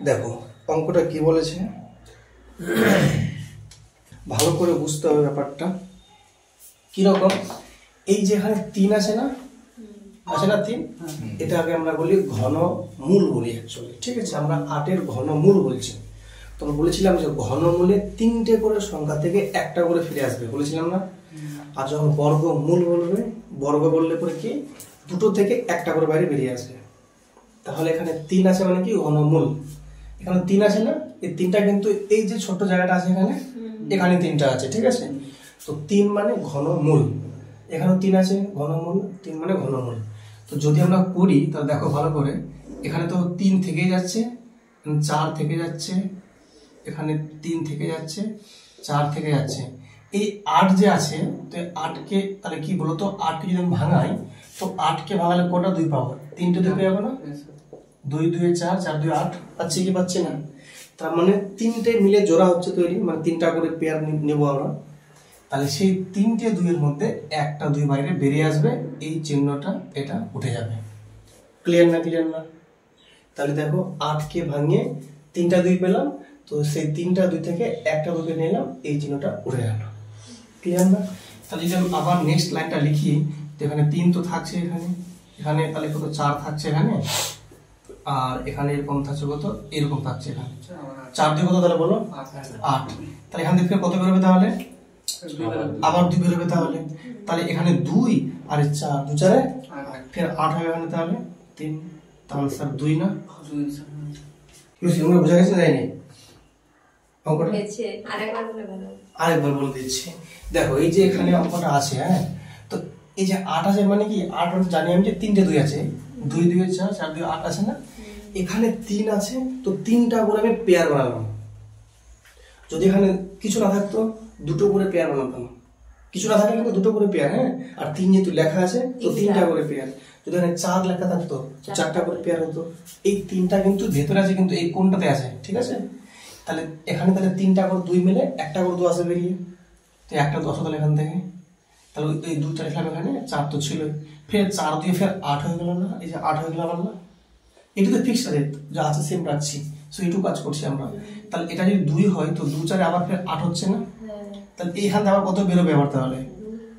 দেখো অঙ্কটা কি বলেছে, ভালো করে বুঝতে হবে ব্যাপারটা কিরকম। এই যে এখানে 3 আছে না, 3, এটাকে আমরা বলি ঘনমূল বলি অ্যাকচুয়ালি, ঠিক আছে। আমরা 8-এর ঘনমূল বলছি। তো বলেছিলাম যে ঘনমূলে 3টে করে সংখ্যা থেকে একটা করে ফিরে আসবে বলেছিলাম না। আর যখন বর্গমূল বলবে, বর্গ বললে পরে কি 2টো থেকে একটা করে বাইরে বেরিয়ে আসবে। তাহলে এখানে 3 আছে মানে কি ঘনমূল। এখানে 3 আছে না, এই 3টা কিন্তু এই যে ছোট জায়গাটা আছে এখানে 3টা আছে, ঠিক আছে। তো 3 মানে ঘনমূল, এখানেও 3 আছে ঘনমূল, 3 মানে ঘনমূল। তো যদি আমরা করি তাহলে দেখো ভালো করে, এখানে তো 3 থেকে যাচ্ছে, 4 থেকে যাচ্ছে, এখানে 3 থেকে যাচ্ছে, 4 থেকে যাচ্ছে, এই 8 যে আছে। তো 8কে তাহলে কি বলতো, 8কে যদি আমি ভাঙাই তো 8কে ভাঙালে কটা 2 পাবো, 3টে 2 পেয়ে যাবো না। 2 2 4, 4 2 8 পাচ্ছি কি পাচ্ছি না। তার মানে 3টে মিলে জোড়া হচ্ছে তৈরি, মানে 3টা করে পেয়ার নেবো আমরা। তাহলে সেই 3টে 2 এর মধ্যে একটা 2 বাইরে বেরিয়ে আসবে, এই চিহ্নটা এটা উঠে যাবে। ক্লিয়ার না? ক্লিয়ার না? তাহলে দেখো 8কে ভাঙিয়ে 3টা 2 পেলাম, তো সেই 3টা 2 থেকে একটা 2কে নিলাম, এই চিহ্নটা উঠে গেল। ক্লিয়ার না? তাহলে যদি আমি আবার নেক্সট লাইনটা লিখি, তো এখানে 3 তো থাকছে, এখানে এখানে তাহলে কত 4 থাকছে এখানে, আর এখানে এরকম থাকছে কত, এরকম থাকছে এখানে 4 2 কত, তাহলে বলো 8। তাহলে এখান থেকে কত বেরোবে, তাহলে আবার 2 বেরোবে। তাহলে এখানে 2 আর 4, 2 4 ফের 8 হবে এখানে, তাহলে 3, তাহলে স্যার 2 না। তোমরা বুঝা গেছে যায়নি অঙ্কটা? আরেকবার বলে দিচ্ছি। দেখো এই যে এখানে অঙ্কটা আছে, হ্যাঁ, তো এই যে 8 আছে মানে কি, 8 জানি আমি যে 3টে 2 আছে, 2 2 4, 4 2 8 আছে না। এখানে 3 আছে, তো 3টা করে আমি পেয়ার বানালাম। যদি এখানে কিছু না থাকতো 2টো করে পেয়ার বানাতাম, কিছু না থাকলে কিন্তু 2টো করে পেয়ার, হ্যাঁ। আর 3 যেহেতু লেখা আছে তো 3টা করে পেয়ার। যদি এখানে 4 লেখা থাকতো 4টা করে পেয়ার হতো। এই 3টা কিন্তু ভেতরে আছে, কিন্তু এই কোনটাতে আছে, ঠিক আছে। তাহলে এখানে তাহলে 3টা করে 2 মিলে একটা করে 2 আসে বেরিয়ে, তো একটা 10 হলো এখান থেকে। তাহলে এই 2টা লিখলাম, এখানে 4 তো ছিল, ফের 4 দিয়ে ফের 8 হয়ে গেল না, এই যে 8 হয়ে গেল আমার না। এটা তো ফিক্সড রেট যা আছে সেম রাখছি, সো এইটুকু কাজ করছি আমরা। তাহলে এটা যদি 2 হয় তো 2 4 আবার ফের 8 হচ্ছে না। তাহলে এইখান থেকে আবার কত বেরোবে আবার, তাহলে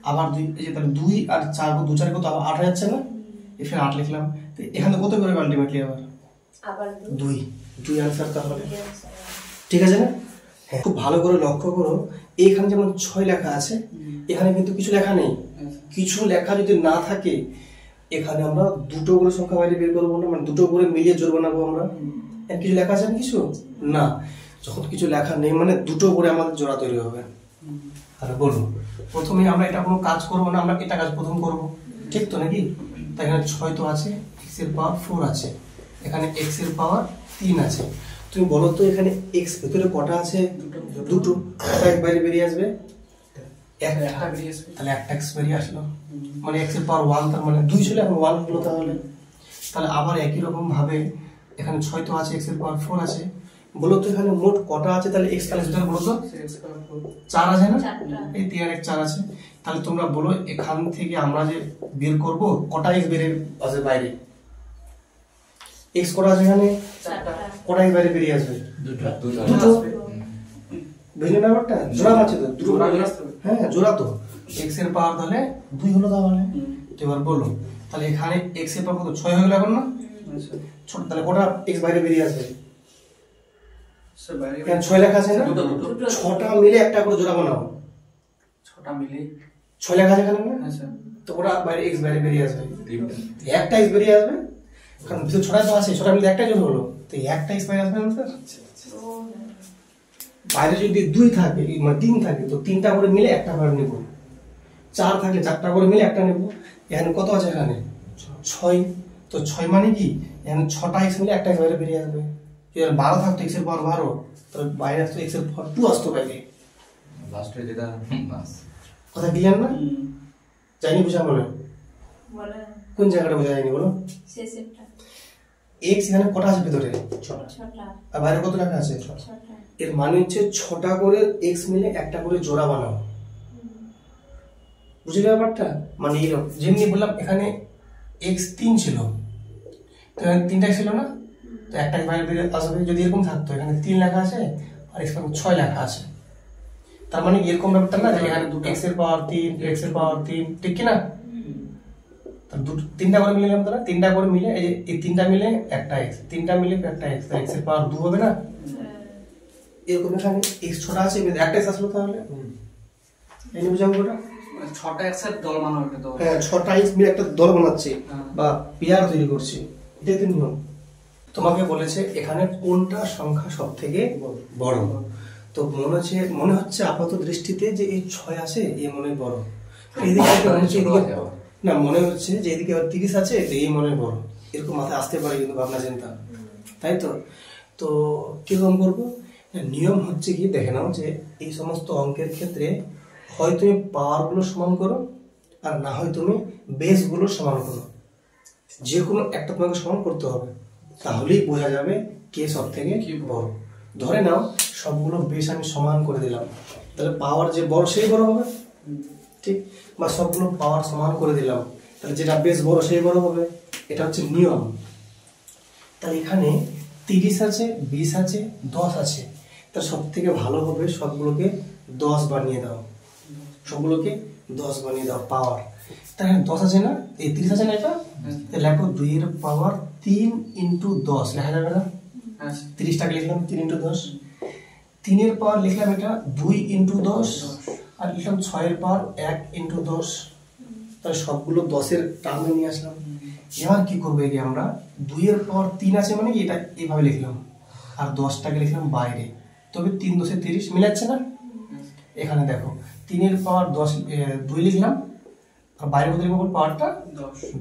আবার 2, এই যে তাহলে 2 আর 4 2 4 কত আবার 8 হয়ে যাচ্ছে না। এখানে 8 লিখলাম, তো এখানে কত বেরোবে আলটিমেটলি আবার 2 2 आंसर তাহলে, ঠিক আছে না। হ্যাঁ, খুব ভালো করে লক্ষ্য করো, এইখানে যেমন 6 লেখা আছে, এখানে কিন্তু কিছু লেখা নেই। কিছু লেখা যদি না থাকে, এখানে আমরা 2টো করে সংখ্যা বাইরে বের করবো না, মানে 2টো করে মিলিয়ে জোর বানাবো আমরা। কিছু লেখা আছে কিছু না, যখন কিছু লেখা নেই মানে 2টো করে আমাদের জোড়া তৈরি হবে। তাহলে বলুন, প্রথমে আমরা এটা কোনো কাজ করবো না, আমরা এটা কাজ প্রথম করব, ঠিক তো নাকি। তাই এখানে 6 তো আছে, x এর পাওয়ার 4 আছে, এখানে x এর পাওয়ার 3 আছে। তুমি বলো তো এখানে x ভিতরে কটা আছে? 2টো। এক বাইরে বেরিয়ে আসবে, একটা বেরিয়ে আসবে, তাহলে একটা x বেরিয়ে আসলো, মানে x এর পাওয়ার 1, তার মানে 2 ছিল এখন 1 হলো। তাহলে আবার একই রকম ভাবে এখানে 6 তো আছে, x এর পাওয়ার 4 আছে। বলো তো এখানে মোট কটা আছে তাহলে x তাহলে সেটা বলো তো, 4 আছে না, এই 3 আর 1 4 আছে। তাহলে তোমরা বলো এখান থেকে আমরা যে বের করব কটা x বেরিয়ে আসবে বাইরে, x কটা আছে এখানে 4টা, কটা x বাইরে বেরিয়ে আসবে 2টো। বুঝলে না ব্যাপারটা, জোড়া আছে তো, দুটো হ্যাঁ জোড়া তো। x এর পাওয়ার তাহলে 2 হলো তাহলে। তো এবার বলো তাহলে এখানে x এর পাওয়ার কত 6 হয়ে গেল এখন না, ছোট, তাহলে কটা x বাইরে বেরিয়ে আসবে? স্যার বাইরে 6 লেখা আছে না, 6টা মিলে একটা করে জোড়া বানাও। 6টা মিলে 6 লেখা আছে এখানে না, আচ্ছা, তো ওটা বাইরে x বাইরে বেরিয়ে আসবে, একটা x বেরিয়ে আসবে, কারণ ভিতরে 6টা তো আছে, 6টা মিলে একটা জোড়া হলো, তো একটা x বাইরে আসবে না স্যার। বাইরে যদি 2 থাকে মানে 3 থাকে তো 3টা করে মিলে একটা করে নেব, 4 থাকলে 4টা করে মিলে একটা নেব। এখানে কত আছে এখানে 6, তো 6 মানে কি এখানে 6টা x মিলে একটা বাইরে বেরিয়ে আসবে। এর 12 থাকতো x এর পাওয়ার 12, তাহলে বাইরে আসতো x এর পাওয়ার 2 আসতো বাইরে। লাস্ট হয়ে যেটা বাস কথা ক্লিয়ার না? জানি বুঝা বলে বলে কোন জায়গাটা বোঝা যায়নি বলো? শেষেরটা। x এখানে কটা আছে ভিতরে 6টা, আর বাইরে কত লেখা আছে 6টা। এর মানে হচ্ছে 6টা করে x মিলে একটা করে জোড়া বানাও। বুঝলে ব্যাপারটা? মানে এরকম যেমনি বললাম এখানে x 3 ছিল, তো এখানে 3টা ছিল না, তো একটা বাইরে বেরিয়ে আসবে। যদি এরকম থাকতো এখানে 3 লেখা আছে আর এখানে 6 লেখা আছে, তার মানে এরকম ব্যাপারটা না যে এখানে x এর পাওয়ার 3 x এর পাওয়ার 3, ঠিক কি না? তিনটা করে মিলে তাহলে তিনটা করে মিলে এই যে এই তিনটা মিলে একটা x, তিনটা মিলে একটা x, তাহলে x এর পাওয়ার 2 হবে না? এরকম এখানে x ছোট আছে একটা x আসলো, তাহলে এই নিয়ে বুঝাবো ওটা 6টা x এর দল বানাবো তো। হ্যাঁ 6টা x মিলে একটা দল বানাচ্ছি বা পেয়ার তৈরি করছি, এটাই তো নিয়ম। তোমাকে বলেছে এখানে কোনটা সংখ্যা সবথেকে বড়। তো মনে হচ্ছে আপাত দৃষ্টিতে যে এই 6 আছে এই মনে বড়, এদিকে না মনে হচ্ছে যে এদিকে 30 আছে এই মনে বড়, এরকম মাথায় আসতে পারে কিন্তু ভাবনা চিন্তা, তাই তো? তো কিরকম করবো? নিয়ম হচ্ছে কি দেখে নাও যে এই সমস্ত অঙ্কের ক্ষেত্রে হয় তুমি পাওয়ার গুলো সমান করো আর না হয় তুমি বেস গুলো সমান করো, যে কোনো একটা তোমাকে সমান করতে হবে, তাহলেই বোঝা যাবে কে সব থেকে বড়। ধরে নাও সবগুলো বেস আমি সমান করে দিলাম, তাহলে পাওয়ার যে বড় সেই বড় হবে, ঠিক? বা সবগুলো পাওয়ার সমান করে দিলাম, তাহলে যেটা বেস বড় সেই বড় হবে, এটা হচ্ছে নিয়ম। তাহলে এখানে 30 আছে, 20 আছে, 10 আছে, তাহলে সব থেকে ভালো হবে সবগুলোকে 10 বানিয়ে দাও, সবগুলোকে 10 বানিয়ে দাও পাওয়ার। তাহলে 10 আছে না, এই 30 আছে না, এটা লেখো 2 এর পাওয়ার 3 × 10 লেখা যাবে না? 30টাকে লিখলাম 3 × 10, 3 এর পাওয়ার লিখলাম এটা 2 × 10 আর লিখলাম 6 এর পাওয়ার 1 × 10, তাহলে সবগুলো 10 এর টার্মে নিয়ে আসলাম। এবার কি করবো কি আমরা 2 এর পাওয়ার 3 আছে মানে এটা এইভাবে লিখলাম আর 10টাকে লিখলাম বাইরে, তবে 3 × 10 = 30 মিলাচ্ছে না? এখানে দেখো 3 এর পাওয়ার 2 লিখলাম আর বাইরে কত লিখবো পাওয়ারটা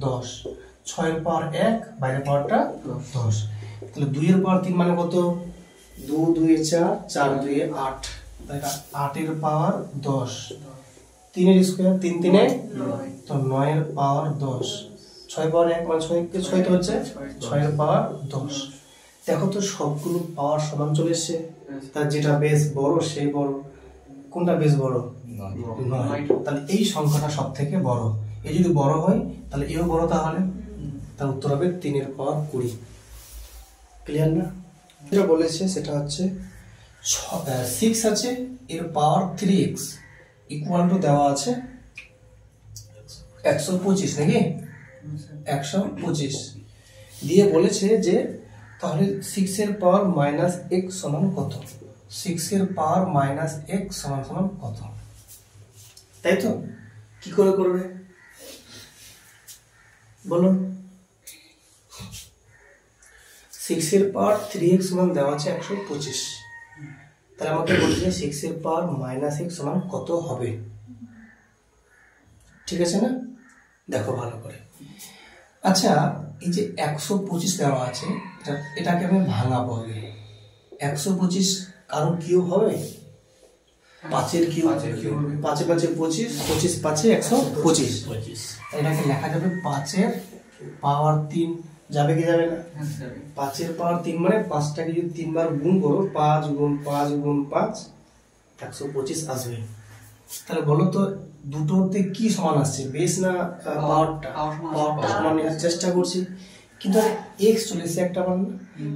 10, 6 এর পাওয়ার 1 বাইরে পাওয়ারটা 10, তাহলে 2 এর পাওয়ার 3 মানে কত? 2 × 2 = 4, 4 × 2 = 8, তাই 8 এর পাওয়ার 10, 3 এর স্কয়ার 3 × 3 = 9, তো 9 এর পাওয়ার 10, 6 পাওয়ার 1 মানে 6 কে 6 তো হচ্ছে 6 এর পাওয়ার 10। দেখো তো সবগুলো পাওয়ার সমান চলে এসছে, তার যেটা বেস বড় সেই বড়। কোনটা বেস বড়? 9। তাহলে এই সংখ্যাটা সব থেকে বড়। এই যদি বড় হয় তাহলে এও বড়, তাহলে তার উত্তর হবে 3 এর পাওয়ার 20। ক্লিয়ার না? যেটা বলেছে সেটা হচ্ছে 6 আছে এর পাওয়ার 3x ইকুয়াল টু দেওয়া আছে 125 নাকি 125 দিয়ে বলেছে যে তাহলে 6 এর পাওয়ার -x সমান কত? 6 এর পাওয়ার -x সমান কত? তাই তো? কি করে করবে বলুন? 6 এর পাওয়ার 3x সমান দেওয়া আছে 125, তাহলে আমাকে বলছে 6 এর পাওয়ার -x সমান কত হবে? ঠিক আছে না? দেখো ভালো করে। আচ্ছা এই যে 125 দেওয়া আছে এটাকে আমি ভাঙাবো আগে। 125 কারণ কিউব হবে, 5 এর কিউব, 5 এ 5 = 25, 25 5 এ 125, এটাকে লেখা যাবে 5 এর পাওয়ার 3, যাবে কি যাবে না? 5 এর পাওয়ার 3 মানে 5টাকে যদি 3 বার গুণ করো 5 × 5 × 5 125 আসবে। তাহলে বলো তো দুটোতে কি সমান আসছে, বেস না পাওয়ারটা? পাওয়ারটা সমান নেওয়ার চেষ্টা করছি, কিন্তু x চলে এসেছে একটা মান না।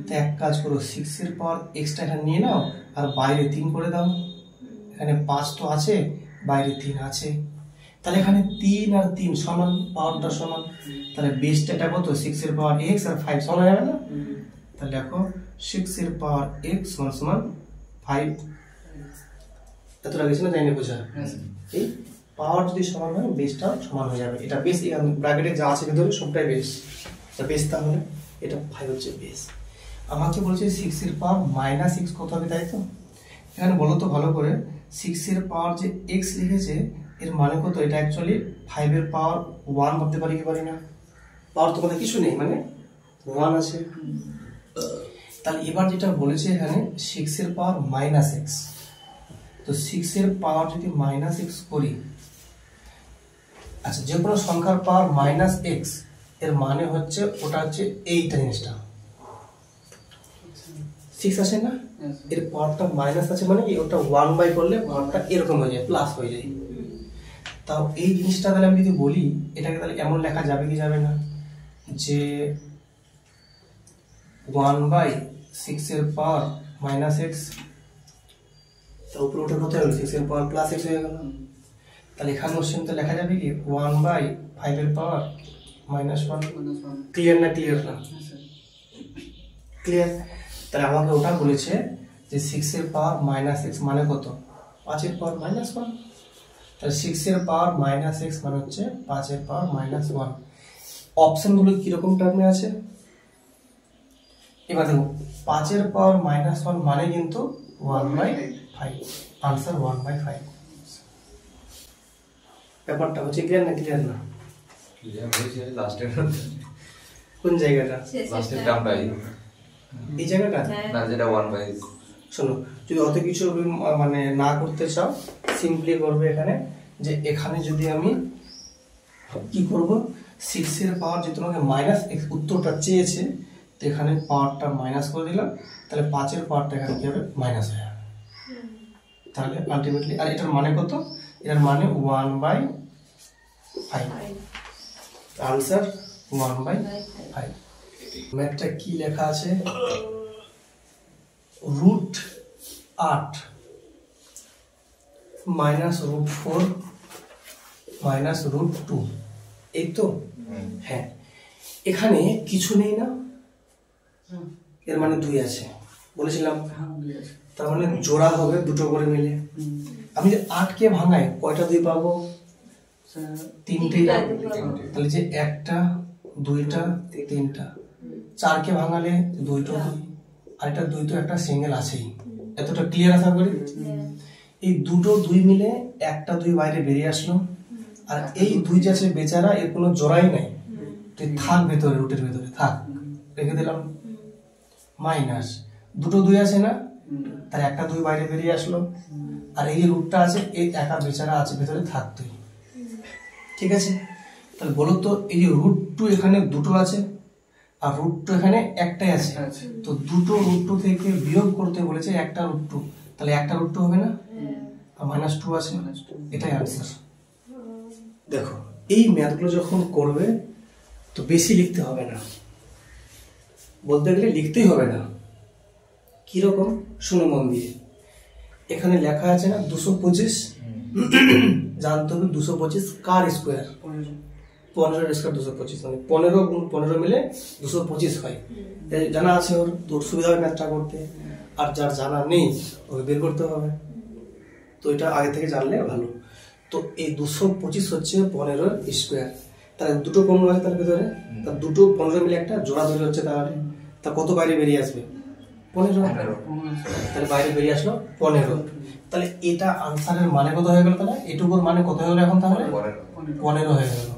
তো এক কাজ করো 6 এর পাওয়ার xটা এখানে নিয়ে নাও আর বাইরে 3 করে দাও, এখানে 5 তো আছে বাইরে 3 আছে, তাহলে এখানে 3 আর 3 সমান, পাওয়ারটা সমান, তাহলে বেসটা এটা কত? 6 এর পাওয়ার x আর 5 সমান হবে না? তাহলে দেখো 6 এর পাওয়ার x সমান 5, এতটা গেছে না? জানি বোঝা এই পাওয়ার যদি সমান হয় বেসটা সমান হয়ে যাবে। এটা বেস, ব্র্যাকেটে যা আছে ভিতরে সবটাই বেস, এটা বেস, তাহলে এটা 5 হচ্ছে বেস। আমাকে বলছে 6 এর পাওয়ার -x কত হবে, তাই তো? এখানে বলো তো ভালো করে 6 এর পাওয়ার যে x লিখেছে এর মানে কত? এটা অ্যাকচুয়ালি 5 এর পাওয়ার 1 ভাবতে পারি কি পারি না? পাওয়ার তোমাদের কিছু নেই মানে 1 আছে। তাহলে এবার যেটা বলেছে এখানে 6 এর পাওয়ার -x, তো 6 এর পাওয়ার যদি -x করি, আচ্ছা যে কোনো সংখ্যার পাওয়ার -x এর মানে হচ্ছে ওটা হচ্ছে এইটা জিনিসটা 6 আছে না, এর পাওয়ারটা মাইনাস আছে মানে কি ওটা 1/, করলে পাওয়ারটা এরকম হয়ে যায়, প্লাস হয়ে যায়। তাও এই জিনিসটা তাহলে আমি যদি বলি এটাকে তাহলে এমন লেখা যাবে কি যাবে না যে 1/6 এর পাওয়ার মাইনাস এক্স, তার উপরে ওটা কত হলো 6 এর পাওয়ার প্লাস এক্স হয়ে গেল। তাহলে এখানেও সেম তো লেখা যাবে কি 1/5 এর পাওয়ার -1। ক্লিয়ার না? ক্লিয়ার না? ক্লিয়ার। তাহলে আমাকে ওটা বলেছে যে 6 এর পাওয়ার মাইনাস এক্স মানে কত, 5 এর পাওয়ার -1। তাহলে 6 এর পাওয়ার মাইনাস এক্স মানে হচ্ছে 5 এর পাওয়ার -1। অপশনগুলো কিরকম টার্মে আছে এবার দেখো, 5 এর পাওয়ার -1 মানে কিন্তু 1/5, आंसर 1/5। ব্যাপারটা হচ্ছে ক্লিয়ার না? ক্লিয়ার না? ক্লিয়ার হয়েছে লাস্টের কোন জায়গাটা? লাস্টের টার্মটাই এই জায়গাটা না, যেটা 1/। শোনো, যদি অত কিছু মানে না করতে চাও সিম্পলি করবে এখানে, যে এখানে যদি আমি কি করব 6 এর পাওয়ার যে তোমাকে মাইনাস এক্স উত্তরটা চেয়েছে, তো এখানে পাওয়ারটা মাইনাস করে দিলাম, তাহলে 5 এর পাওয়ারটা এখানে কি হবে মাইনাস হয়ে যাবে। তাহলে আলটিমেটলি আর এটার মানে কত, এটার মানে 1/5, आंसर 1/5। ম্যাথটা কি লেখা আছে, √8 -√4 -√2, এই তো? হ্যাঁ, এখানে কিছু নেই না, এর মানে 2 আছে বলেছিলাম, তার মানে জোড়া হবে দুটো করে মিলে। আমি যে 8 কে ভাঙাই কয়টা 2 পাবো, 3টে। তাহলে যে 1টা 2টা 3টা, 4 কে ভাঙালে 2টো 2, আর এটা 2 তো একটা সিঙ্গেল আছেই। এতটা ক্লিয়ার আশা করি। এই দুটো 2 মিলে একটা 2 বাইরে বেরিয়ে আসলো, আর এই 2 যাচ্ছে বেচারা, এর কোনো জোড়াই নাই, তো থাক ভেতরে, রুটের ভেতরে থাক, রেখে দিলাম। মাইনাস দুটো 2 আছে না, তার একটা 2 বাইরে বেরিয়ে আসলো, আর এই রুটটা আছে, এই একা বেচারা আছে ভেতরে, থাকতোই। ঠিক আছে, তাহলে বলো তো এই যে √2 এখানে দুটো আছে আর √2 এখানে একটাই আছে, তো দুটো √2 থেকে বিয়োগ করতে বলেছে একটা √2, তাহলে একটা √2 হবে না, আর -2 আছে, এটাই आंसर। দেখো এই ম্যাথগুলো যখন করবে তো বেশি লিখতে হবে না, বলতে গেলে লিখতেই হবে না। কি রকম শুনো মন দিয়ে, এখানে লেখা আছে না 225, জানতে হবে 225 কার স্কয়ার, 15 এর স্কয়ার 225, মানে 15 গুণ 15 মিলে 225 হয়। জানা আছে ওর, তোর সুবিধা হবে ম্যাথটা করতে, আর যার জানা নেই ওকে বের করতে হবে, তো এটা আগে থেকে জানলে ভালো। তো এই 225 হচ্ছে 15 এর স্কয়ার, তাহলে দুটো 15 আছে তার ভিতরে, তার দুটো 15 মিলে একটা জোড়া ধরে হচ্ছে, তাহলে তা কত বাইরে বেরিয়ে আসবে 15, তাহলে বাইরে বেরিয়ে আসলো 15। তাহলে এটা আনসারের মানে কত হয়ে গেল, তাহলে এটুকুর মানে কত হয়ে গেল এখন, তাহলে 15 হয়ে গেল।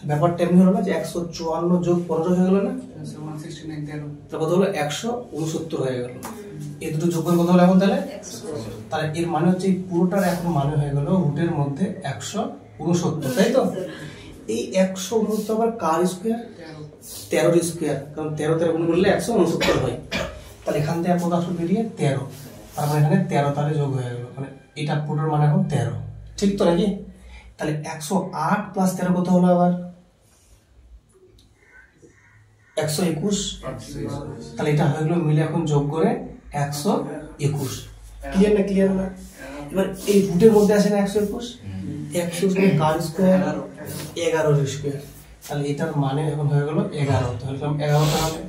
ব্যাপারটা এমনি হলো না যে 154 যোগ 15 হয়ে গেল না, তাহলে কত হলো 169 হয়ে গেল। এই দুটো যোগ করে কত হলো এখন, তাহলে তাহলে এর মানে হচ্ছে এই পুরোটার এখন মানে হয়ে গেল রুটের মধ্যে 169, তাই তো? এই 169 আবার কার স্কয়ার, 13 এর স্কয়ার, কারণ 13 13 গুণ করলে 169 হয়। তাহলে এখান থেকে কত আসলে বেরিয়ে 13, তার মানে এখানে 13 তাহলে যোগ হয়ে গেল, মানে এটা পুরোটার মানে এখন 13, ঠিক তো নাকি? তাহলে 108 প্লাস 13 কত হলো আবার 121, তাহলে এটা হয়ে গেল মিলে এখন যোগ করে 121। ক্লিয়ার না? ক্লিয়ার না? এবার এই রুটের মধ্যে আছে না 121, 121 কার স্কয়ার 11 এর স্কয়ার, তাহলে এটার মানে এখন হয়ে গেল 11, তাহলে 11 তাহলে,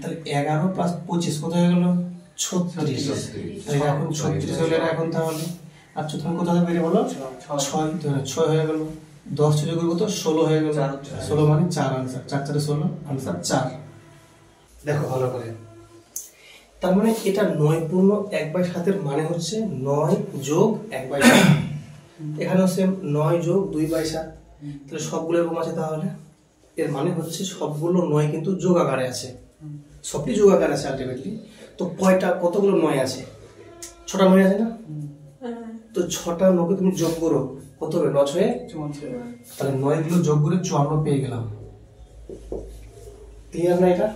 তাহলে 11 প্লাস 25 কত হয়ে গেল 36, তাহলে এখন 36 হলো এখন, তাহলে আর তখন কত হবে বেরিয়ে বলো 6, তাহলে 6 হয়ে গেল, 10 যোগ কত 16 হয়ে গেল, 16 মানে 4 आंसर, 4 4 16 आंसर 4। দেখো ভালো করে, তার মানে এটা 9 পূর্ণ 1/7 এর মানে হচ্ছে 9 যোগ 1/7, এখানেও সেম 9 যোগ 2/7, তাহলে সবগুলো এরকম আছে, তাহলে এর মানে হচ্ছে সবগুলো 9 কিন্তু যোগ আকারে আছে, সবটি যোগ আকারে আছে আলটিমেটলি। তো কয়টা কতগুলো 9 আছে, 6টা 9 আছে না, তো 6টা 9 কে তুমি যোগ করো কত হবে 9 6, তাহলে 9 গুলো যোগ করে 54 পেয়ে গেলাম। ক্লিয়ার না এটা?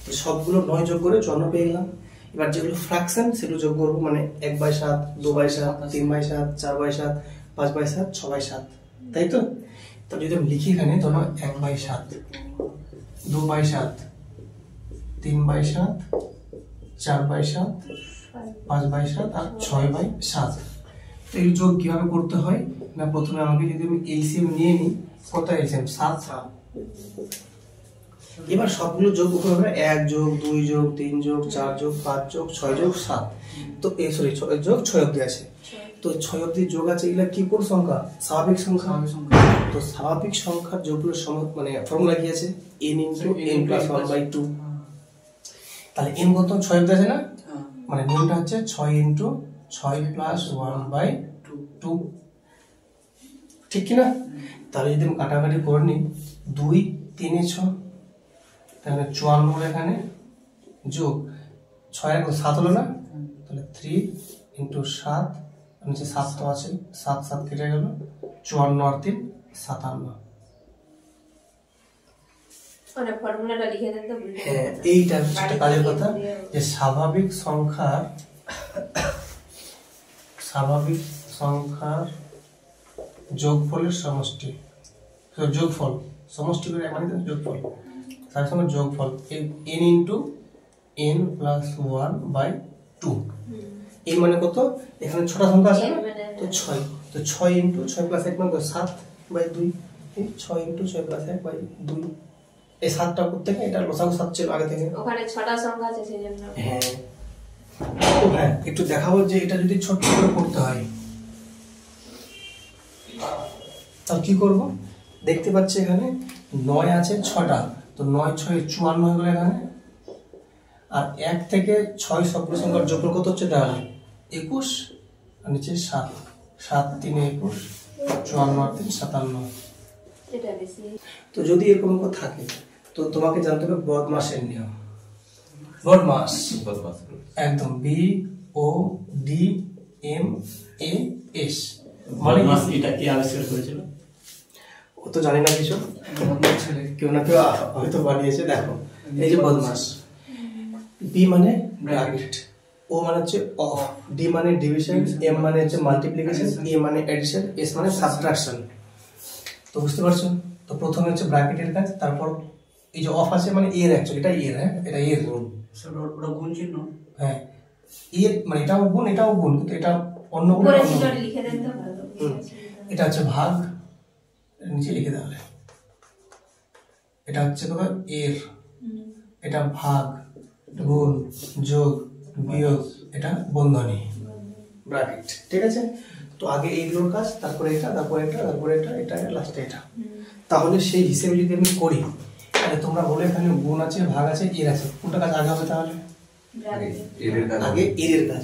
তো সবগুলো 9 যোগ করে 54 পেয়ে গেলাম। এবার যেগুলো ফ্র্যাকশন সেগুলো যোগ করব, মানে 1/7 2/7 3/7 4/7 5/7 6/7, তাই তো? তাহলে যদি আমি লিখি এখানে ধরো 1/7 2/7 3/7, 4/7, 5/7 আর 6/7। তো এই যোগ কিভাবে করতে হয় না, প্রথমে আমাকে যদি আমি এলসিএম নিয়ে নিই, কত এলসিএম 7। এবার সবগুলো যোগ করবে 1 যোগ 2 যোগ 3 যোগ 4 যোগ 5 যোগ 6 যোগ 7। তো এই সরি যোগ 6 অবধি আছে। তো 6 অবধি যোগ আছে, এগুলা কি কোন সংখ্যা? স্বাভাবিক সংখ্যা। তো স্বাভাবিক সংখ্যার যোগগুলোর মানে ফর্মুলা কি আছে? n × n + 1/2। তাহলে n কত? 6 অবধি আছে না, মানে নিয়মটা হচ্ছে 6 × 6 + 1/2, ঠিক কি না? তাহলে যদি আমি কাটাকাটি করে নিই, 2 3 এ 6, তাহলে 54 হলো এখানে, যোগ 6 এর 7 হলো না, তাহলে 3 × 7, নিচে 7 তো আছে, 7 7 কেটে গেল, 54 আর 3 57। হ্যাঁ, এইটা হচ্ছে কাজের কথা, যে স্বাভাবিক সংখ্যার যোগফলের সমষ্টি, যোগফল সমষ্টি করে মানে যোগফল, তার সঙ্গে যোগফল n × n + 1/2। এই মানে কত? এখানে ছোট সংখ্যা আছে না, তো 6। তো 6 × 6 + 1 মানে 7/2। 6 × 6 + 1/2। এই 7টা করতে গিয়ে এটা লসাগু 7 ছিল আগে থেকে, ওখানে ছটা সংখ্যা আছে সেজন্য। হ্যাঁ। তো হ্যাঁ, একটু দেখাবো যে এটা যদি ছোট করে করতে হয় তাহলে কি করব। দেখতে পাচ্ছি এখানে 9 আছে 6টা, তো 9 6 54 হয়ে গেল এখানে। আর 1 থেকে 6 সবগুলো সংখ্যার যোগফল কত হচ্ছে? তাহলে 21, আর নিচে 7, 7 3 21, 54 আর 3 57। এটা বেশি। তো যদি এরকম থাকে, তো তোমাকে জানতে হবে বদমাসের নিয়ম। বদমাস একদম BODMAS, মানে এটা কি আবিষ্কার করেছিল? ও তো জানি না কিছু, কেউ না কেউ হয়তো বানিয়েছে। দেখো এই যে বদমাস, বি মানে ব্র্যাকেট, ও মানে হচ্ছে অফ, ডি মানে ডিভিশন, এম মানে হচ্ছে মাল্টিপ্লিকেশন, এ মানে এডিশন, এস মানে সাবট্রাকশন। তো বুঝতে পারছো? তো প্রথমে হচ্ছে ব্র্যাকেটের কাজ, তারপর এই যে অফ আছে মানে এর, অ্যাকচুয়ালি এটা এর, হ্যাঁ এটা এর গুণ, ওটা গুণ চিহ্ন। হ্যাঁ এর মানে এটাও গুণ এটাও গুণ, কিন্তু এটা অন্য গুণ, লিখে দেন তো ভালো। এটা হচ্ছে ভাগ, নিচে লিখে দেওয়া, এটা হচ্ছে কত? এর, এটা ভাগ, গুণ, যোগ, বিয়োগ, এটা বন্ধনী, ব্র্যাকেট, ঠিক আছে? তো আগে এইগুলোর কাজ, তারপরে এটা, তারপরে এটা, তারপরে এটা, এটা লাস্টে এটা। তাহলে সেই হিসেবে যদি আমি করি, তাহলে তোমরা বলে এখানে গুণ আছে, ভাগ আছে, এর আছে, কোনটা কাজ আগে হবে? তাহলে আগে এর কাজ,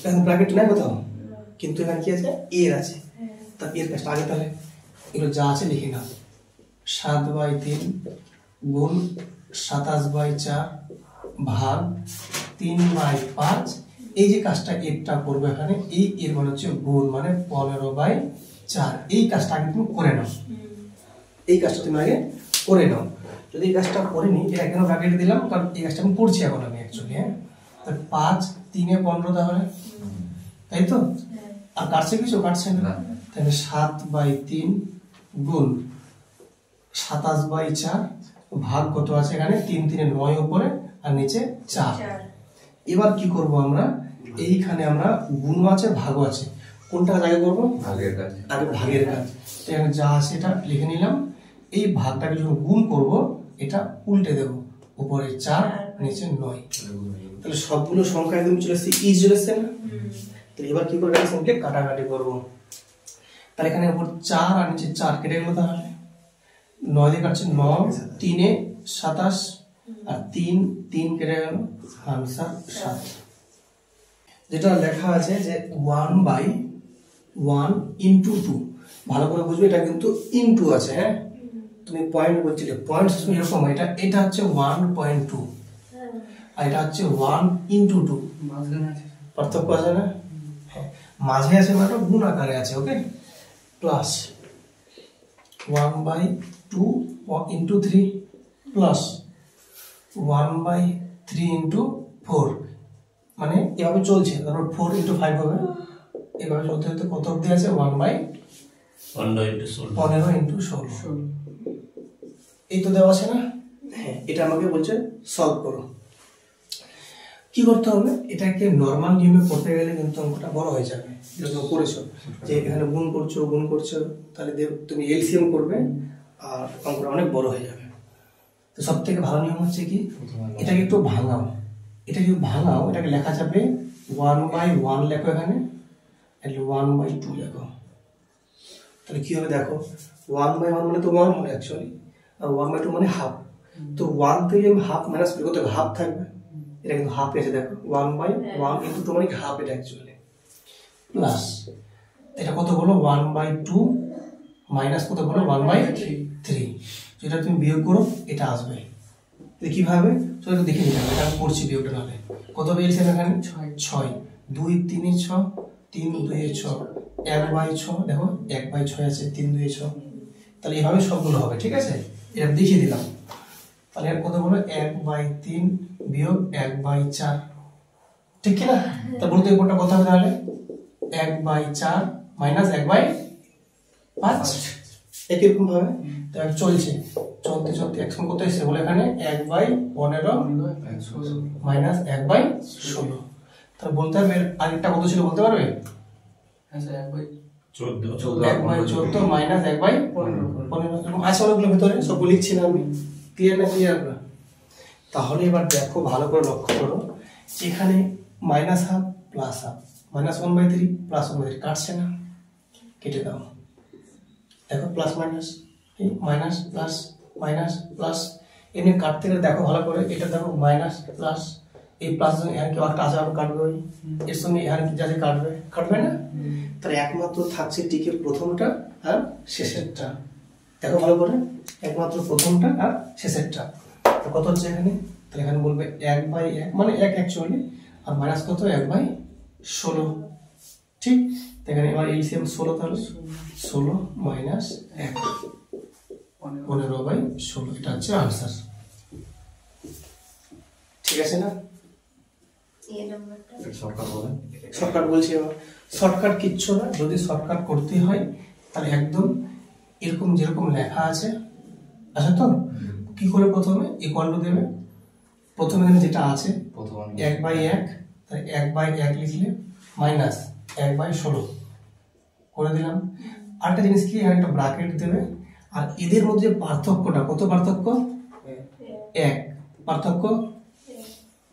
কারণ ব্র্যাকেট নাই কোথাও, কিন্তু এখানে কি আছে? এর আছে, তা এর কাজটা আগে। তাহলে এগুলো যা আছে লিখে নাও, 7/3 গুণ 27/4 ভাগ 3/5। এই যে কাজটা এরটা করবে এখানে, এই এর মানে হচ্ছে গুণ, মানে 15/4। এই কাজটা আগে তুমি করে নাও, এই কাজটা তুমি আগে করে নাও। যদি এই কাজটা করে নি, এটা কেন ব্র্যাকেটে দিলাম? কারণ এই কাজটা আমি করছি এখন আমি অ্যাকচুয়ালি, হ্যাঁ। তাহলে 5 3 এ 15, তাহলে তাই তো? আর কাটছে কিছু? কাটছে না। তাহলে 7/3 গুণ 27/4 ভাগ কত আছে এখানে? 3 3 9 উপরে আর নিচে 4। এবার কি করব আমরা? এইখানে আমরা গুণ আছে, ভাগও আছে, কোনটা আগে করব? ভাগের কাজ। আগে ভাগের কাজ। এখানে যা আছে এটা লিখে নিলাম। এই ভাগটাকে যখন গুণ করব, এটা উল্টে দেব, উপরে 4 নিচে 9। তাহলে সবগুলো সংখ্যা একদম চলে আসছে, ইজ চলে আসছে না? তো এবার কি করব? সিম্পলি কাটাকাটি করব। তাহলে এখানে উপর 4 আর নিচে 4 কেটে গেল, তাহলে 9 দিয়ে কাটছে 9 3 এ 27 আর 3 3 কেটে গেল, আনসার 7। যেটা লেখা আছে যে 1/1 × 2, ভালো করে বুঝবে, এটা কিন্তু ইনটু আছে, হ্যাঁ। তুমি পয়েন্ট বলছিলে, পয়েন্ট এরকম, এটা হচ্ছে 1.2 আর এটা হচ্ছে 1 × 2, পার্থক্য আছে না? হ্যাঁ, মাঝে আছে মানে গুণ আকারে আছে, ওকে। প্লাস 1/2 × 3 প্লাস 1/3 × 4, মানে এভাবে চলছে। তারপর 4 × 5 হবে, এভাবে চলতে চলতে কত অবধি আছে? 1/15 × 16। এই তো দেওয়া আছে না? হ্যাঁ, এটা আমাকে বলছে সলভ করো। কি করতে হবে, এটাকে নর্মাল নিয়মে করতে গেলে কিন্তু অঙ্কটা বড় হয়ে যাবে। যেটা করেছো যে এখানে গুণ করছো তাহলে তুমি এলসিএম করবে আর অঙ্কটা অনেক বড় হয়ে যাবে। তো সব থেকে ভালো নিয়ম হচ্ছে কি, এটাকে একটু ভাঙাও। এটা যদি ভাঙাও এটাকে লেখা যাবে 1/1 লেখো, এখানে 1/2 লেখো। তাহলে কি হবে দেখো, 1/1 মানে তো 1 হবে অ্যাকচুয়ালি, আর 1/2 মানে হাফ। তো 1 থেকে আমি হাফ মাইনাস করবো তো হাফ থাকবে, এটা কিন্তু হাফ এসে দেখো 1/1 ইন্টু 2 মানে হাফ, এটা অ্যাকচুয়ালি প্লাস এটা কত বলো 1/2 মাইনাস কত বলো 1/3। যেটা তুমি বিয়োগ করো এটা আসবে। কিভাবে সেটা দেখে নিতে হবে, এটা করছি বিয়োগটা নাহলে। কত পেয়েছে এখানে 6, 2 3 6, 3 2 6, 1/6 দেখো 1/6 আছে, 3 2 6। তাহলে এভাবে সবগুলো হবে, ঠিক আছে? এটা দেখিয়ে দিলাম। তাহলে আর কত বলো 1/3 বিয়োগ 1/4, ঠিক কি না? তা বলতে কোনটা কত হবে তাহলে 1/4 মাইনাস 1/5। একই রকম ভাবে চলতে একসঙ্গে কত এসেছে বলে এখানে 1/15 মাইনাস 1/16। তাহলে বলতে হবে আরেকটা কত ছিল বলতে পারবে? 1/14 মাইনাস 1/15 আছে অনেকগুলো ভিতরে, সবগুলো লিখছি না আমি। ক্লিয়ার না? ক্লিয়ার না? তাহলে এবার দেখো ভালো করে লক্ষ্য করো, যেখানে minus half plus half, minus 1/3 plus 1/3 কাটছে না, কেটে দাও। দেখো plus minus minus plus minus plus, এমনি কাটতে গেলে দেখো ভালো করে, এটা দেখো মাইনাস প্লাস, এই প্লাস এখানে কেউ একটা আছে কাটবে, ওই এর সঙ্গে এখানে যাতে কাটবে না। তাহলে একমাত্র থাকছে টিকের প্রথমটা আর শেষেরটা। দেখো ভালো করে, একমাত্র প্রথমটা আর শেষেরটা। কত হচ্ছে এখানে? তাহলে এখানে বলবে 1/1 মানে 1 অ্যাকচুয়ালি, আর মাইনাস কত 1/16, ঠিক? এখানে এবার এলসিএম 16, তাহলে 16 মাইনাস 1 15/16, এটা হচ্ছে আনসার। ঠিক আছে না? শর্টকাট বলছি এবার। শর্টকাট কিচ্ছু না, যদি শর্টকাট করতে হয় তাহলে একদম এরকম যেরকম লেখা আছে তো কি করে প্রথমে ইকুয়াল টু দেবে। প্রথমে যেটা আছে 1/1, তাহলে 1/1 লিখলে মাইনাস 1/16 করে দিলাম। আরেকটা জিনিস কি, একটা ব্র্যাকেট দেবে, আর এদের মধ্যে পার্থক্যটা কত? পার্থক্য 1,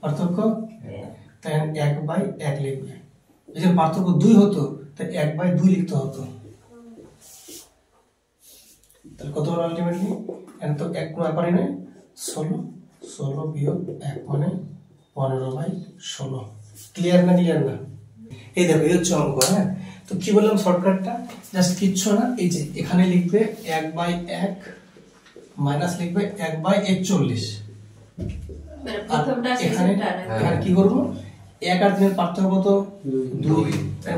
পার্থক্য তাই 1/1 লিখবে। যদি পার্থক্য 2 হতো তাই 1/2 লিখতে হতো। তাহলে কত হলো আলটিমেটলি? এখানে তো 1 কোনো ব্যাপারই নেই, 16 বিয়োগ 1 মানে 15/16। ক্লিয়ার না? ক্লিয়ার না? এই দেখো এই হচ্ছে অঙ্ক। হ্যাঁ, তো কি বললাম শর্টকাটটা, জাস্ট কিচ্ছু না, এই যে এখানে লিখবে 1/1 মাইনাস লিখবে 1/41, এখানে কি করবো 1 আর 3 এর পার্থক্য কত? 2।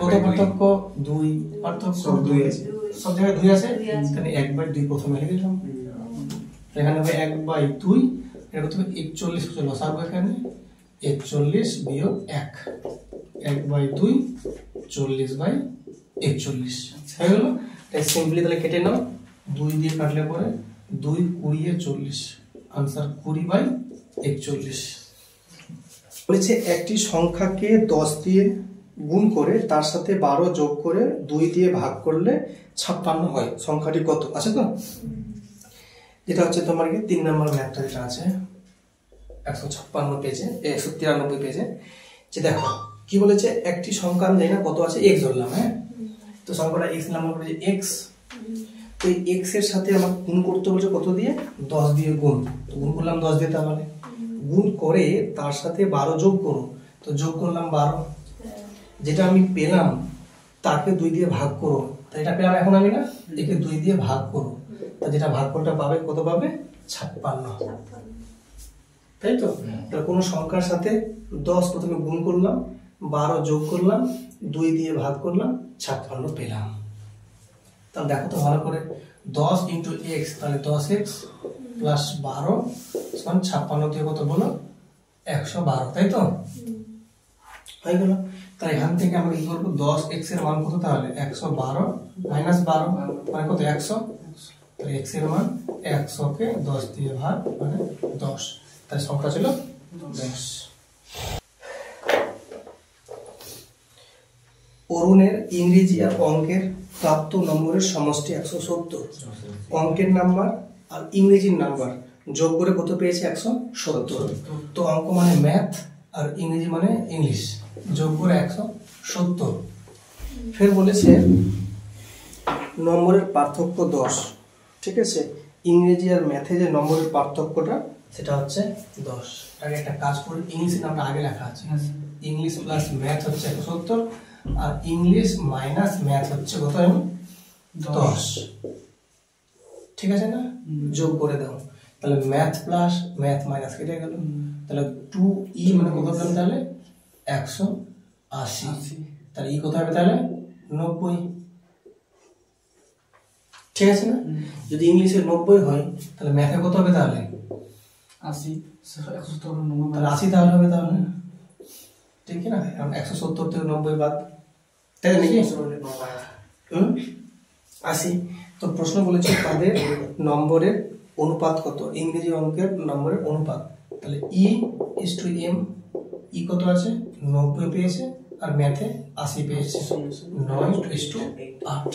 কত পার্থক্য? 2 পার্থক্য 2 আছে, সব জায়গায় 2 আছে, তাহলে 1/2 প্রথমে লিখে দিলাম। এখানে হবে 1/2, এটা কত হবে 41, চলো লসাগু এখানে 41 বিয়োগ 1, 1/2 40/41 হয়ে গেল। তাই সিম্পলি তাহলে কেটে নাও, 2 দিয়ে কাটলে পরে 2 20 40, আনসার 20/41। বলেছে একটি সংখ্যাকে 10 দিয়ে গুণ করে তার সাথে 12 যোগ করে 2 দিয়ে ভাগ করলে 56 হয়, সংখ্যাটি কত? আছে তো? যেটা হচ্ছে তোমার 3 নম্বর ম্যাথটা যেটা আছে 156 পেজে, 193 পেজে, যে দেখো কি বলেছে, একটি সংখ্যা আমি জানি না কত আছে, x ধরলাম। হ্যাঁ, তো সংখ্যাটা x নাম্বার বলেছে x, তো এই x এর সাথে আমার গুণ করতে বলছে কত দিয়ে? 10 দিয়ে গুণ। তো গুণ করলাম 10 দিয়ে, তাহলে গুণ করে তার সাথে 12 যোগ করো, তো যোগ করলাম 12। যেটা আমি পেলাম তাকে 2 দিয়ে ভাগ করো, তো এটা পেলাম এখন আমি না, একে 2 দিয়ে ভাগ করো, তা যেটা ভাগফলটা পাবে কত পাবে? 56, তাই তো? তাহলে কোনো সংখ্যার সাথে 10 প্রথমে গুণ করলাম, 12 যোগ করলাম, 2 দিয়ে ভাগ করলাম, 56 পেলাম। তাহলে দেখো তো ভালো করে, 10 ইন্টু x, তাহলে 10x প্লাস 12 সমান 56 দিয়ে কত বলো? 112, তাই তো? হয়ে গেল। তাহলে এখান থেকে আমরা কি করবো, 10x এর মান কত? তাহলে 112 মাইনাস 12 মানে কত? 100। তাহলে x এর মান 100 কে 10 দিয়ে ভাগ মানে 10, তার সংখ্যা ছিল 10। অরুণের ইংরেজি আর অঙ্কের প্রাপ্ত নম্বরের সমষ্টি 170। অঙ্কের নাম্বার আর ইংরেজির নাম্বার যোগ করে কত পেয়েছে? 170। তো অঙ্ক মানে ম্যাথ আর ইংরেজি মানে ইংলিশ, যোগ করে 170। ফের বলেছে নম্বরের পার্থক্য 10, ঠিক আছে। ইংরেজি আর ম্যাথে যে নম্বরের পার্থক্যটা সেটা হচ্ছে 10। আগে একটা কাজ করি, ইংলিশের নামটা আগে লেখা আছে, ইংলিশ প্লাস ম্যাথ হচ্ছে 170 আর ইংলিশ মাইনাস ম্যাথ হচ্ছে কত? 10, ঠিক আছে না? যোগ করে দাও, তাহলে ম্যাথ প্লাস ম্যাথ মাইনাস কেটে গেল, তাহলে 2e মানে কত পেলাম? তাহলে 180, তাহলে ই কত হবে? তাহলে 90, ঠিক আছে না? যদি ইংলিশে 90 হয় তাহলে ম্যাথে কত হবে? তাহলে 80, 170 তাহলে 80 তাহলে হবে, তাহলে ঠিক না? কারণ 170 থেকে 90 বাদ, তাই নাকি? 80। তো প্রশ্ন বলেছে তাদের নম্বরের অনুপাত কত? ইংরেজি অঙ্কের নম্বরের অনুপাত, তাহলে E:M, ই কত আছে? 90 পেয়েছে আর ম্যাথে 80 পেয়েছে, 9:8।